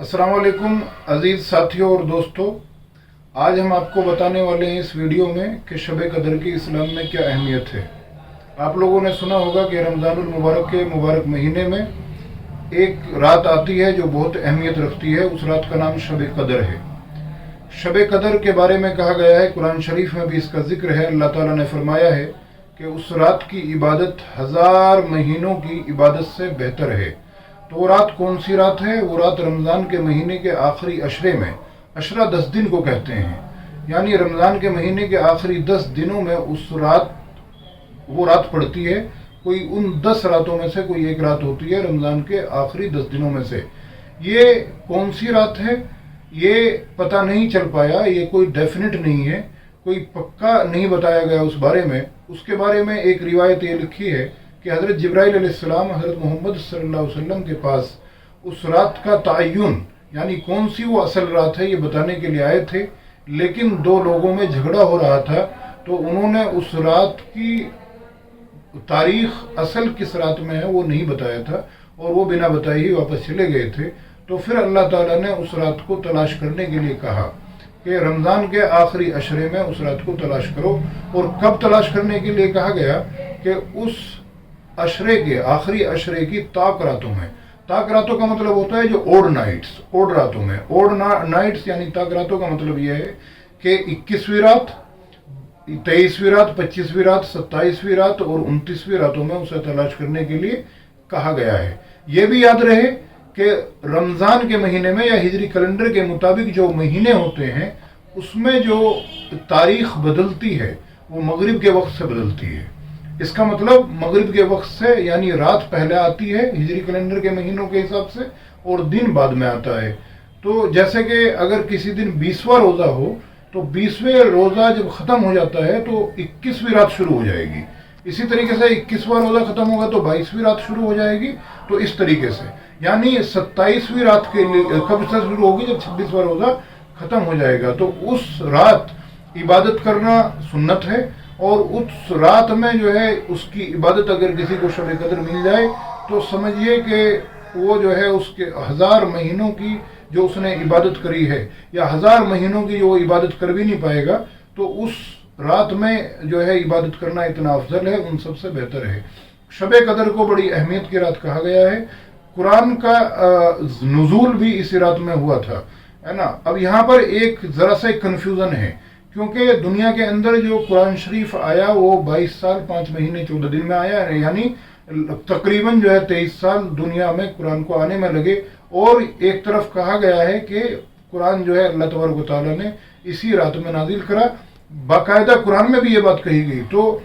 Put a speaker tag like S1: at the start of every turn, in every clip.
S1: अस्सलाम वालेकुम अजीज़ साथियों और दोस्तों, आज हम आपको बताने वाले हैं इस वीडियो में कि शब कदर की इस्लाम में क्या अहमियत है। आप लोगों ने सुना होगा कि रमज़ानुल मुबारक के मुबारक महीने में एक रात आती है जो बहुत अहमियत रखती है। उस रात का नाम शब कदर है। शब कदर के बारे में कहा गया है, कुरान शरीफ में भी इसका जिक्र है। अल्लाह ताला ने फरमाया है कि उस रात की इबादत 1000 महीनों की इबादत से बेहतर है। तो वो रात कौन सी रात है? वो रात रमज़ान के महीने के आखिरी अशरे में, अशरा 10 दिन को कहते हैं, यानी रमज़ान के महीने के आखिरी 10 दिनों में वो रात पड़ती है। कोई उन 10 रातों में से कोई एक रात होती है रमज़ान के आखिरी 10 दिनों में से। ये कौन सी रात है ये पता नहीं चल पाया, ये कोई डेफिनेट नहीं है, कोई पक्का नहीं बताया गया उस बारे में। उसके बारे में एक रिवायत ये लिखी है कि हज़रत जिब्राइल अलैहिस्सलाम हज़रत मोहम्मद सल्लल्लाहु अलैहि वसल्लम के पास उस रात का तयन, यानी कौन सी वो असल रात है, ये बताने के लिए आए थे। लेकिन 2 लोगों में झगड़ा हो रहा था, तो उन्होंने उस रात की तारीख असल किस रात में है वो नहीं बताया था, और वो बिना बताए ही वापस चले गए थे। तो फिर अल्लाह ताला ने उस रात को तलाश करने के लिए कहा कि रमज़ान के आखिरी अशरे में उस रात को तलाश करो। और कब तलाश करने के लिए कहा गया? कि उस अशरे के आखिरी अशरे की ताक रातों में। ताक रातों का मतलब होता है जो ओड नाइट्स, ओड रातों में। ओड नाइट्स यानी ताक रातों का मतलब यह है कि 21वीं रात, 23वीं रात, 25वीं रात, 27वीं रात और 29वीं रातों में उसे तलाश करने के लिए कहा गया है। यह भी याद रहे कि रमज़ान के महीने में या हिजरी कैलेंडर के मुताबिक जो महीने होते हैं उसमें जो तारीख बदलती है वो मगरिब के वक्त से बदलती है। इसका मतलब मगरिब के वक्त से, यानी रात पहले आती है हिजरी कैलेंडर के महीनों के हिसाब से, और दिन बाद में आता है। तो जैसे कि अगर किसी दिन 20वां रोज़ा हो तो 20वें रोज़ा जब ख़त्म हो जाता है तो 21वीं रात शुरू हो जाएगी। इसी तरीके से 21वां रोज़ा ख़त्म होगा तो 22वीं रात शुरू हो जाएगी। तो इस तरीके से यानी 27वीं रात के लिए कब से शुरू होगी? जब 26वां रोज़ा ख़त्म हो जाएगा। तो उस रात इबादत करना सुन्नत है, और उस रात में जो है उसकी इबादत अगर किसी को शब कदर मिल जाए तो समझिए कि वो जो है उसके 1000 महीनों की जो उसने इबादत करी है, या 1000 महीनों की जो वो इबादत कर भी नहीं पाएगा, तो उस रात में जो है इबादत करना इतना अफजल है, उन सबसे बेहतर है। शब कदर को बड़ी अहमियत की रात कहा गया है। कुरान का नुज़ूल भी इसी रात में हुआ था, है ना। अब यहाँ पर एक ज़रा सा कन्फ्यूज़न है, क्योंकि दुनिया के अंदर जो कुरान शरीफ आया वो 22 साल 5 महीने 14 दिन में आया है, यानी तकरीबन जो है 23 साल दुनिया में कुरान को आने में लगे। और एक तरफ कहा गया है कि कुरान जो है अल्लाह तबारक व तआला ने इसी रात में नाजिल करा। बाकायदा कुरान में भी ये बात कही गई। तो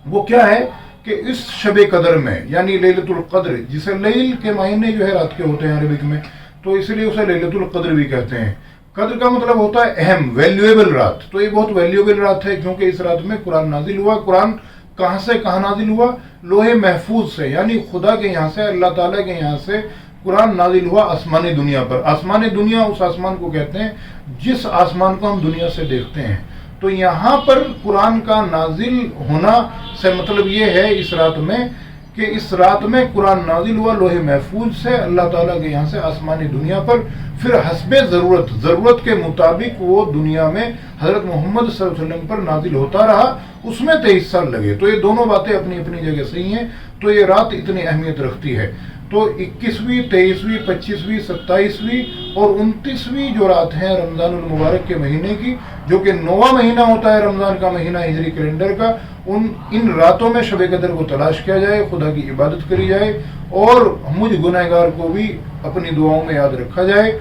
S1: वो क्या है कि इस शब कदर में, यानी लैलतुल कद्र, जिसे लैल के महीने जो है रात के होते हैं अरबिक में, तो इसलिए उसे लैलतुल कद्र भी कहते हैं। कद्र का मतलब होता है अहम, वैल्यूएबल रात। तो ये बहुत वैल्यूएबल रात है, क्योंकि इस रात में कुरान नाजिल हुआ। कुरान कहाँ से कहाँ नाजिल हुआ? लोहे महफूज से, यानी खुदा के यहाँ से, अल्लाह ताला के यहाँ से कुरान नाजिल हुआ आसमानी दुनिया पर। आसमानी दुनिया उस आसमान को कहते हैं जिस आसमान को हम दुनिया से देखते हैं। तो यहाँ पर कुरान का नाजिल होना से मतलब ये है इस रात में कि इस रात में कुरान नाजिल हुआ लोहे महफूज से अल्लाह ताला के यहाँ से आसमानी दुनिया पर। फिर हस्बे ज़रूरत के मुताबिक वो दुनिया में हज़रत मोहम्मद सल्लल्लाहु अलैहि वसल्लम पर नाजिल होता रहा। उसमें 23 साल लगे। तो ये दोनों बातें अपनी अपनी जगह सही हैं। तो ये रात इतनी अहमियत रखती है। तो 21वीं, 23वीं, 25वीं, 27वीं और 29वीं जो रात है रमज़ानुल मुबारक के महीने की, जो कि 9वां महीना होता है रमज़ान का महीना हिजरी कैलेंडर का, इन रातों में शब कदर को तलाश किया जाए, खुदा की इबादत करी जाए, और मुझ गुनहगार को भी अपनी दुआओं में याद रखा जाए,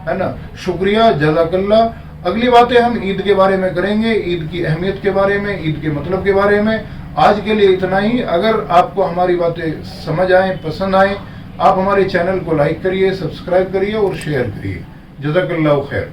S1: है ना। शुक्रिया, जज़ाकल्लाह। अगली बातें हम ईद के बारे में करेंगे, ईद की अहमियत के बारे में, ईद के मतलब के बारे में। आज के लिए इतना ही। अगर आपको हमारी बातें समझ आए, पसंद आए, आप हमारे चैनल को लाइक करिए, सब्सक्राइब करिए और शेयर करिए। जज़ाकल्लाहु खैर।